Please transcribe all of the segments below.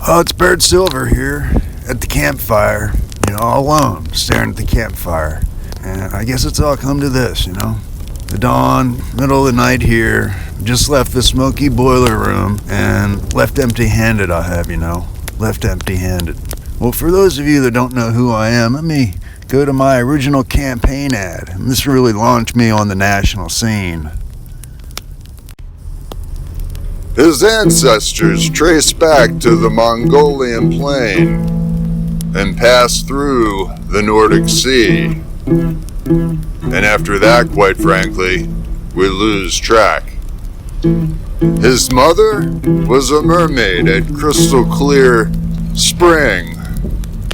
Oh, it's Burt Silver here at the campfire, all alone, staring at the campfire. And I guess it's all come to this, The dawn, middle of the night here, just left the smoky boiler room and left empty-handed, I have, left empty-handed. Well, for those of you that don't know who I am, let me go to my original campaign ad. And this really launched me on the national scene. His ancestors trace back to the Mongolian plain and passed through the Nordic Sea. And after that, quite frankly, we lose track. His mother was a mermaid at Crystal Clear Spring.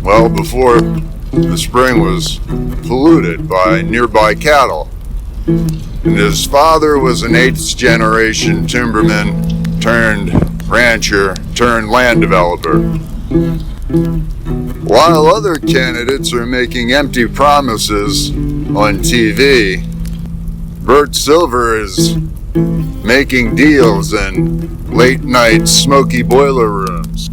Well, before the spring was polluted by nearby cattle. And his father was an 8th generation timberman turned rancher turned land developer. While other candidates are making empty promises on TV, Burt Silver is making deals in late night smoky boiler rooms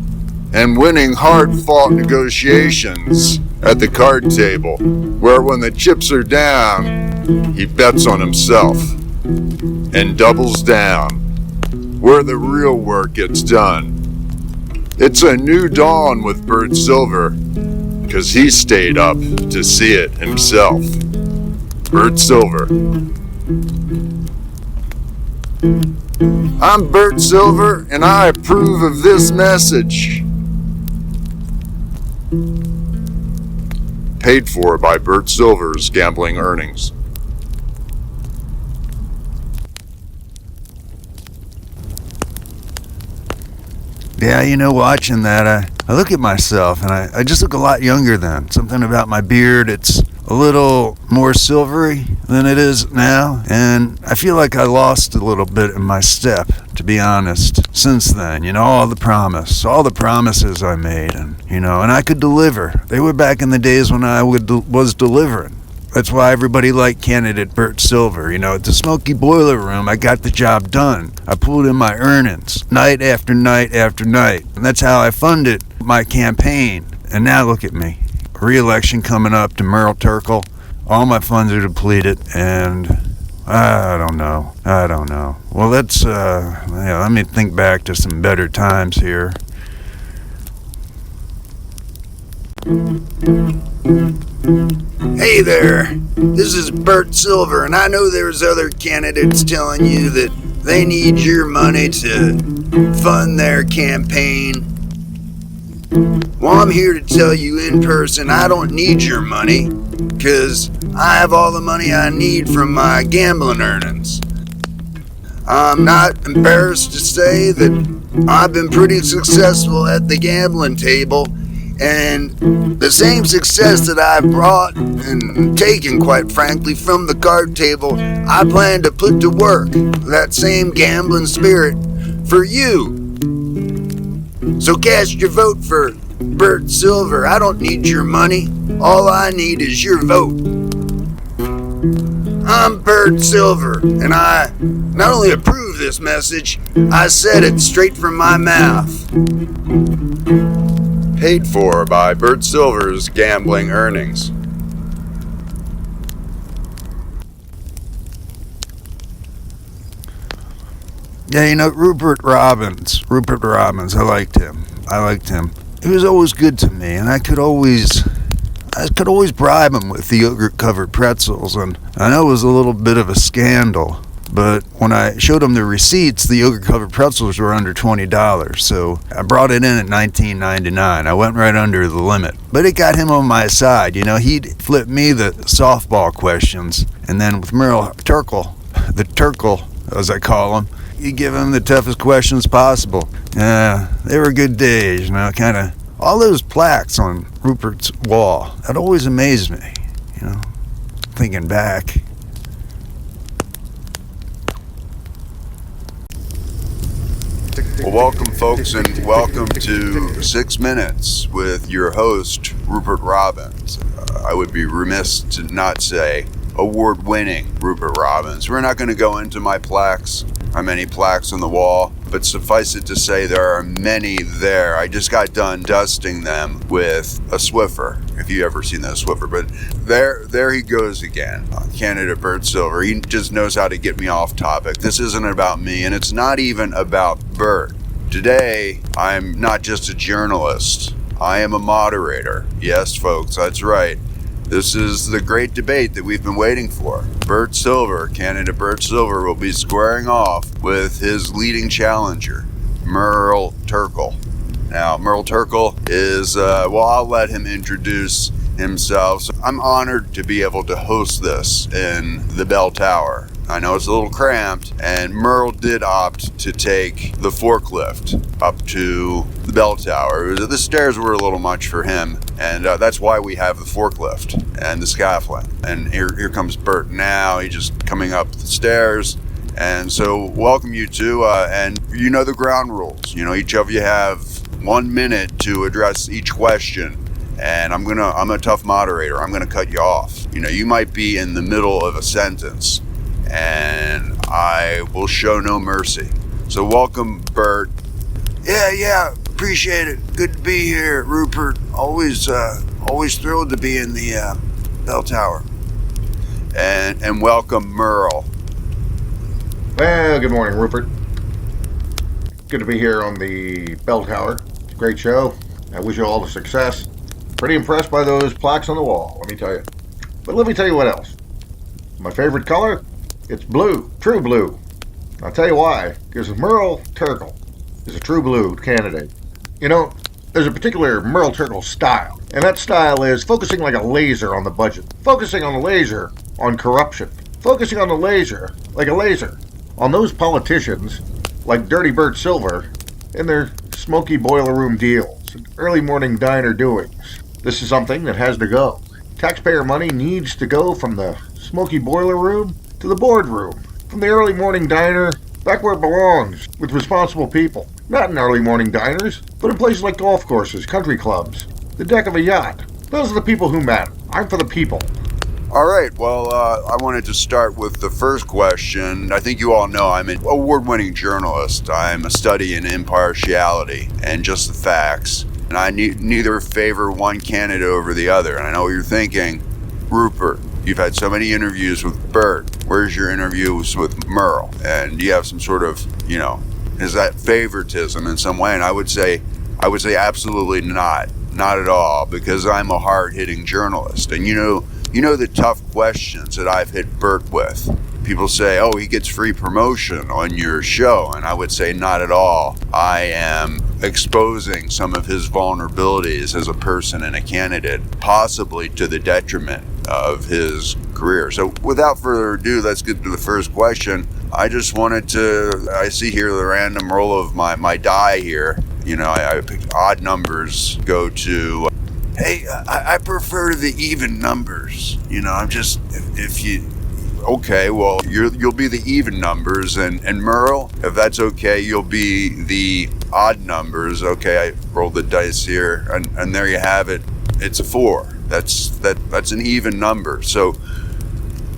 and winning hard-fought negotiations at the card table, where when the chips are down, he bets on himself and doubles down, where the real work gets done. It's a new dawn with Burt Silver, because he stayed up to see it himself. Burt Silver. I'm Burt Silver, and I approve of this message. Paid for by Burt Silver's gambling earnings. Yeah, watching that, I look at myself, and I just look a lot younger then. Something about my beard, it's a little more silvery than it is now, and I feel like I lost a little bit in my step, to be honest, since then. All the promises I made, and I could deliver. They were back in the days when I was delivering. That's why everybody liked candidate Burt Silver. At the smoky boiler room, I got the job done. I pulled in my earnings night after night after night. And that's how I funded my campaign. And now look at me. Re-election coming up to Merle Turkle. All my funds are depleted, and I don't know. Well, let me think back to some better times here. Hey there, this is Burt Silver, and I know there's other candidates telling you that they need your money to fund their campaign. Well, I'm here to tell you in person I don't need your money, because I have all the money I need from my gambling earnings. I'm not embarrassed to say that I've been pretty successful at the gambling table, and the same success that I've brought and taken, quite frankly, from the card table, I plan to put to work that same gambling spirit for you. So cast your vote for Burt Silver. I don't need your money. All I need is your vote. I'm Burt Silver, and I not only approve this message, I said it straight from my mouth. Paid for by Burt Silver's gambling earnings. Yeah, Rupert Robbins, I liked him. He was always good to me, and I could always bribe him with the yogurt-covered pretzels, and I know it was a little bit of a scandal, but when I showed him the receipts, the yogurt-covered pretzels were under $20, so I brought it in at $19.99. I went right under the limit, but it got him on my side. He'd flip me the softball questions, and then with Merle Turkle, the Turkle, as I call him, you give him the toughest questions possible. They were good days, kind of. All those plaques on Rupert's wall, that always amazed me, thinking back. Well, welcome, folks, and welcome to 6 Minutes with your host, Rupert Robbins. I would be remiss to not say award-winning Rupert Robbins. We're not going to go into my plaques, how many plaques on the wall, but suffice it to say there are many there. I just got done dusting them with a Swiffer, if you ever seen that Swiffer. But there he goes again, candidate Burt Silver. He just knows how to get me off topic. This isn't about me, and it's not even about Burt. Today, I'm not just a journalist. I am a moderator. Yes, folks, that's right. This is the great debate that we've been waiting for. Burt Silver, candidate Burt Silver, will be squaring off with his leading challenger, Merle Turkle. Now, Merle Turkle is, I'll let him introduce himself. So I'm honored to be able to host this in the Bell Tower. I know it's a little cramped, and Merle did opt to take the forklift up to the bell tower. The stairs were a little much for him, and that's why we have the forklift and the scaffolding. And here comes Burt now. He's just coming up the stairs. And so welcome you two, and you know the ground rules. You know, each of you have 1 minute to address each question. And I'm a tough moderator. I'm gonna cut you off. You know, you might be in the middle of a sentence, and I will show no mercy. So welcome, Burt. Yeah, appreciate it. Good to be here, Rupert. Always thrilled to be in the bell tower. And welcome, Merle. Well, good morning, Rupert. Good to be here on the bell tower. It's a great show. I wish you all the success. Pretty impressed by those plaques on the wall, let me tell you. But let me tell you what else. My favorite color? It's blue, true blue. I'll tell you why, because Merle Turkle is a true blue candidate. You know, there's a particular Merle Turkle style, and that style is focusing like a laser on the budget, focusing on the laser on corruption, focusing on the laser like a laser on those politicians like Dirty Burt Silver and their smoky boiler room deals and early morning diner doings. This is something that has to go. Taxpayer money needs to go from the smoky boiler room to the boardroom, from the early morning diner back where it belongs, with responsible people. Not in early morning diners, but in places like golf courses, country clubs, the deck of a yacht. Those are the people who matter. I'm for the people. All right, well, I wanted to start with the first question. I think you all know I'm an award-winning journalist. I'm a study in impartiality and just the facts. And I neither favor one candidate over the other. And I know what you're thinking, Rupert, you've had so many interviews with Burt. Where's your interviews with Merle? And do you have some sort of, is that favoritism in some way? And I would say absolutely not at all, because I'm a hard-hitting journalist. And you know the tough questions that I've hit Burt with. People say, oh, he gets free promotion on your show. And I would say not at all. I am exposing some of his vulnerabilities as a person and a candidate, possibly to the detriment of his career. So without further ado, let's get to the first question. I just wanted to, I see here the random roll of my die here. I picked odd numbers go to, hey, I prefer the even numbers. I'm just, if you, okay, well, you'll be the even numbers, and Merle, if that's okay, you'll be the odd numbers. Okay, I rolled the dice here, and there you have it. It's a 4. That's an even number. So,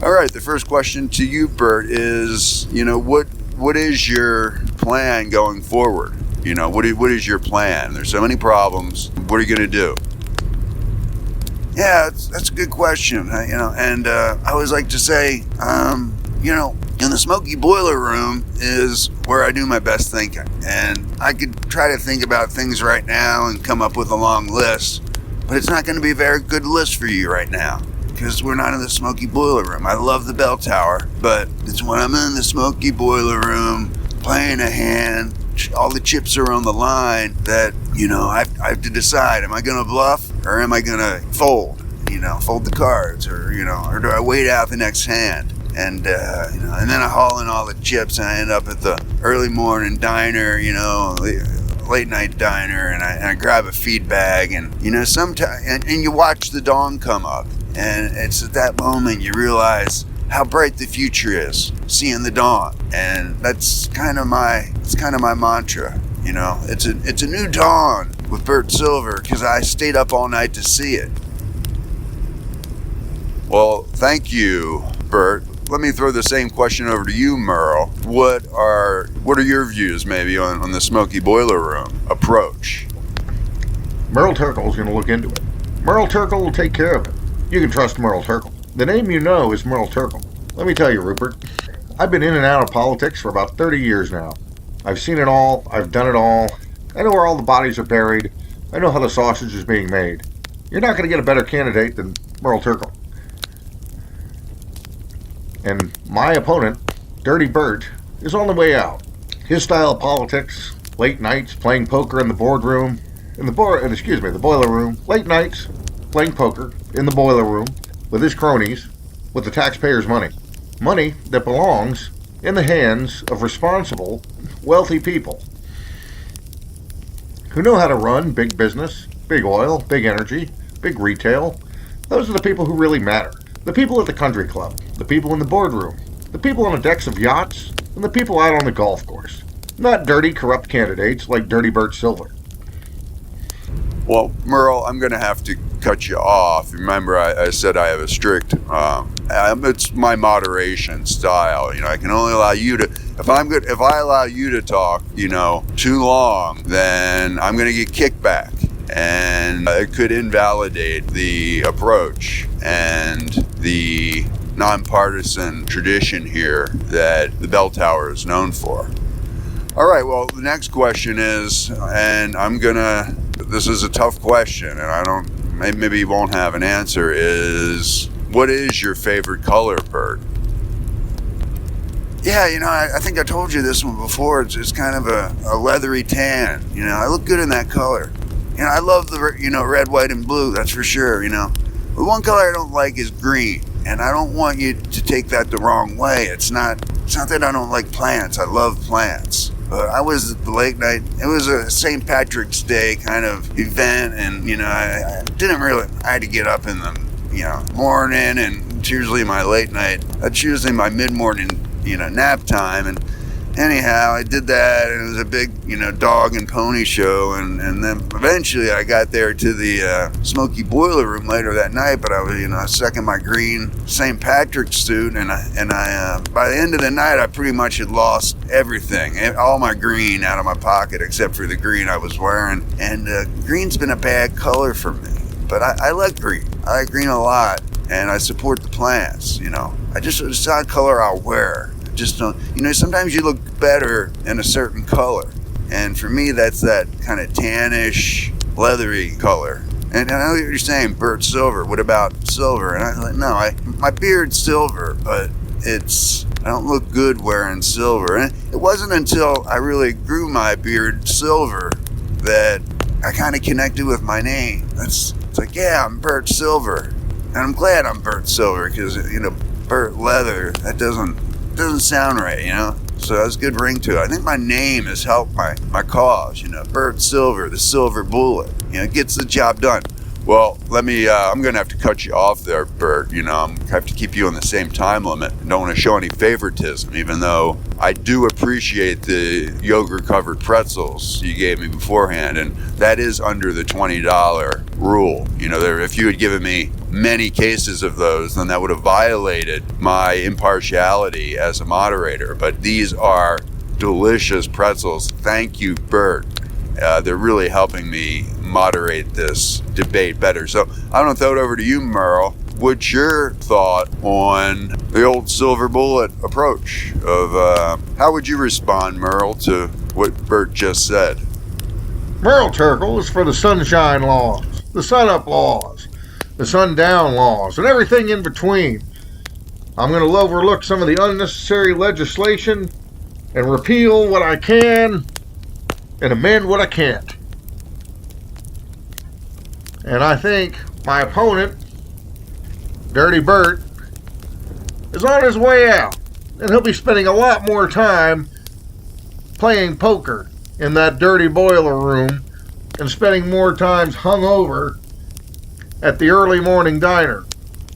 all right, the first question to you, Burt, is, what is your plan going forward? What is your plan? There's so many problems. What are you going to do? Yeah, that's a good question. And I always like to say, in the smoky boiler room is where I do my best thinking. And I could try to think about things right now and come up with a long list, but it's not going to be a very good list for you right now, because we're not in the smoky boiler room. I love the bell tower, but it's when I'm in the smoky boiler room playing a hand, all the chips are on the line, that I have to decide, am I going to bluff or am I going to fold the cards, or do I wait out the next hand? And and then I haul in all the chips and I end up at the early morning diner, late night diner, and I grab a feed bag, and sometimes and you watch the dawn come up, and it's at that moment you realize how bright the future is, seeing the dawn. And that's kind of my mantra. It's a new dawn with Burt Silver, because I stayed up all night to see it. Well, thank you, Burt. Let me throw the same question over to you, Merle. What are your views maybe on the smoky boiler room approach? Merle Turkle's going to look into it. Merle Turkle will take care of it. You can trust Merle Turkle. The name you know is Merle Turkle. Let me tell you, Rupert, I've been in and out of politics for about 30 years now. I've seen it all. I've done it all. I know where all the bodies are buried. I know how the sausage is being made. You're not going to get a better candidate than Merle Turkle. And my opponent, Dirty Burt, is on the way out. His style of politics, late nights playing poker in the boardroom, the boiler room, late nights playing poker in the boiler room with his cronies, with the taxpayers' money. Money that belongs in the hands of responsible, wealthy people who know how to run big business, big oil, big energy, big retail. Those are the people who really matter. The people at the country club, the people in the boardroom, the people on the decks of yachts, and the people out on the golf course. Not dirty, corrupt candidates like Dirty Burt Silver. Well, Merle, I'm going to have to cut you off. Remember, I said I have a strict, it's my moderation style. I can only allow you to, if I allow you to talk, too long, then I'm going to get kickback. And it could invalidate the approach and the nonpartisan tradition here that the bell tower is known for. All right, well, the next question is, and this is a tough question, and maybe you won't have an answer, is what is your favorite color, Burt? Yeah, I think I told you this one before. It's kind of a leathery tan. I look good in that color. I love the, red, white, and blue, that's for sure, The one color I don't like is green, and I don't want you to take that the wrong way. It's not that I don't like plants. I love plants. But I was at the late night. It was a St. Patrick's Day kind of event, and, I had to get up in the, morning, and it's usually my late night. That's usually my mid-morning, nap time, and anyhow, I did that, and it was a big, dog and pony show, and then eventually I got there to the smoky boiler room later that night, but I was, stuck in my green St. Patrick's suit, and I by the end of the night, I pretty much had lost everything, all my green out of my pocket, except for the green I was wearing, and green's been a bad color for me, but I like green. I like green a lot, and I support the plants, it's not a color I'll wear. Just don't, sometimes you look better in a certain color, and for me that's that kind of tannish, leathery color. And I know what you're saying, Burt Silver. What about silver? And I was like, no, my beard's silver, but I don't look good wearing silver. And it wasn't until I really grew my beard silver that I kind of connected with my name. It's like, yeah, I'm Burt Silver, and I'm glad I'm Burt Silver because Burt Leather, that doesn't sound right, So that's a good ring to it. I think my name has helped my cause, Burt Silver, the silver bullet, gets the job done. Well, I'm going to have to cut you off there, Burt. I have to keep you on the same time limit. I don't want to show any favoritism, even though I do appreciate the yogurt-covered pretzels you gave me beforehand, and that is under the $20 rule. If you had given me many cases of those, then that would have violated my impartiality as a moderator. But these are delicious pretzels. Thank you, Burt. They're really helping me moderate this debate better. So I'm going to throw it over to you, Merle. What's your thought on the old silver bullet approach of how would you respond, Merle, to what Burt just said? Merle Turkle is for the sunshine laws, the sun-up laws, the sundown laws, and everything in between. I'm going to overlook some of the unnecessary legislation and repeal what I can and amend what I can't. And I think my opponent, Dirty Burt, is on his way out. And he'll be spending a lot more time playing poker in that dirty boiler room and spending more times hungover at the early morning diner.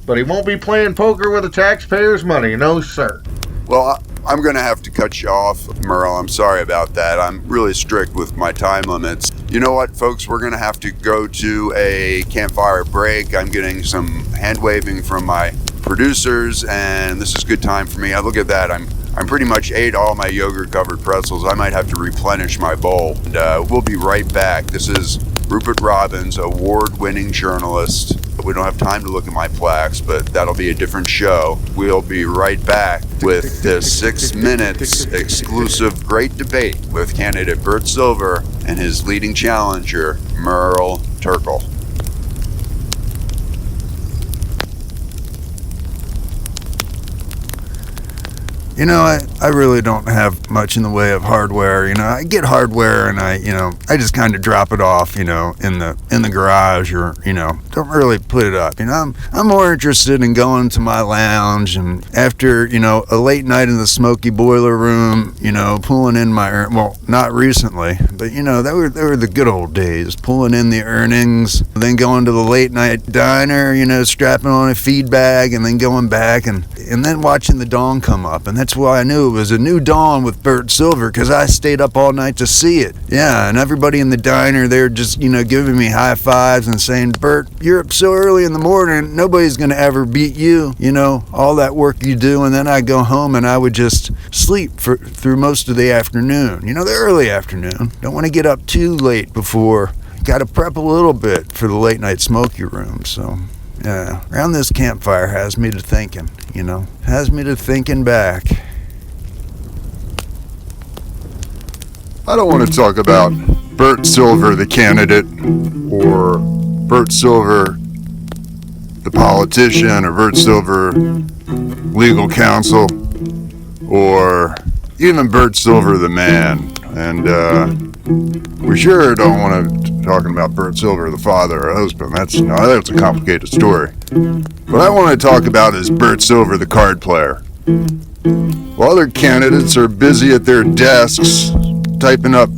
But he won't be playing poker with the taxpayers' money, no sir. Well, I'm going to have to cut you off, Merle. I'm sorry about that. I'm really strict with my time limits. You know what, folks? We're going to have to go to a campfire break. I'm getting some hand waving from my producers, and this is good time for me. I look at that. I'm pretty much ate all my yogurt-covered pretzels. I might have to replenish my bowl. And we'll be right back. This is Rupert Robbins, award-winning journalist. We don't have time to look at my plaques, but that'll be a different show. We'll be right back with the 6 minutes exclusive great debate with candidate Burt Silver and his leading challenger, Merle Turkle. You know, I really don't have much in the way of hardware. You know, I get hardware and I just kind of drop it off, in the garage, or, don't really put it up. I'm more interested in going to my lounge, and after, a late night in the smoky boiler room, pulling in my, well, not recently, but, they were the good old days, pulling in the earnings, then going to the late night diner, strapping on a feed bag, and then going back and then watching the dawn come up. And that's why I knew it was a new dawn with Burt Silver, because I stayed up all night to see it. Yeah, and everybody in the diner, they're just, giving me high fives and saying, Burt, you're up so early in the morning, nobody's going to ever beat you, all that work you do. And then I go home and I would just sleep through most of the afternoon, the early afternoon. Don't want to get up too late before. Got to prep a little bit for the late night smoky room. So, yeah, around this campfire has me to thinking, has me to thinking back. I don't want to talk about Burt Silver, the candidate, or Burt Silver, the politician, or Burt Silver, legal counsel, or even Burt Silver, the man. And we sure don't want to talk about Burt Silver, the father or husband. That's a complicated story. What I want to talk about is Burt Silver, the card player. While other candidates are busy at their desks typing up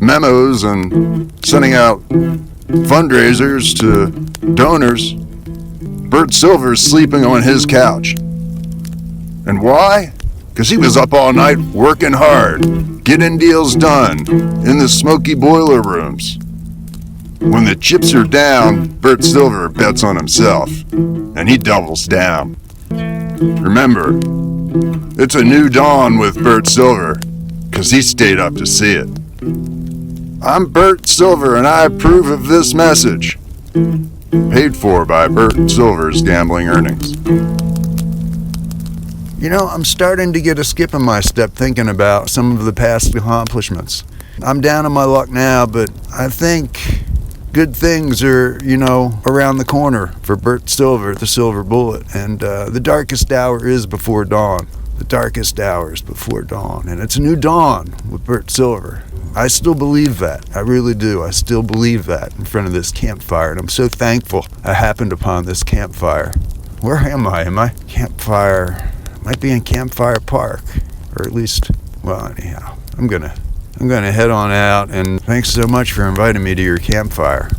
memos and sending out fundraisers to donors, Burt Silver's sleeping on his couch. And why? Because he was up all night working hard, getting deals done in the smoky boiler rooms. When the chips are down, Burt Silver bets on himself, and he doubles down. Remember, it's a new dawn with Burt Silver, because he stayed up to see it. I'm Burt Silver, and I approve of this message. Paid for by Burt Silver's gambling earnings. I'm starting to get a skip in my step thinking about some of the past accomplishments. I'm down on my luck now, but I think good things are, around the corner for Burt Silver, the Silver Bullet. And the darkest hour is before dawn. The darkest hour is before dawn. And it's a new dawn with Burt Silver. I still believe that. I really do. I still believe that in front of this campfire. And I'm so thankful I happened upon this campfire. Where am I? Am I campfire? Might be in Campfire Park, or at least, well, anyhow, I'm gonna head on out, and thanks so much for inviting me to your campfire.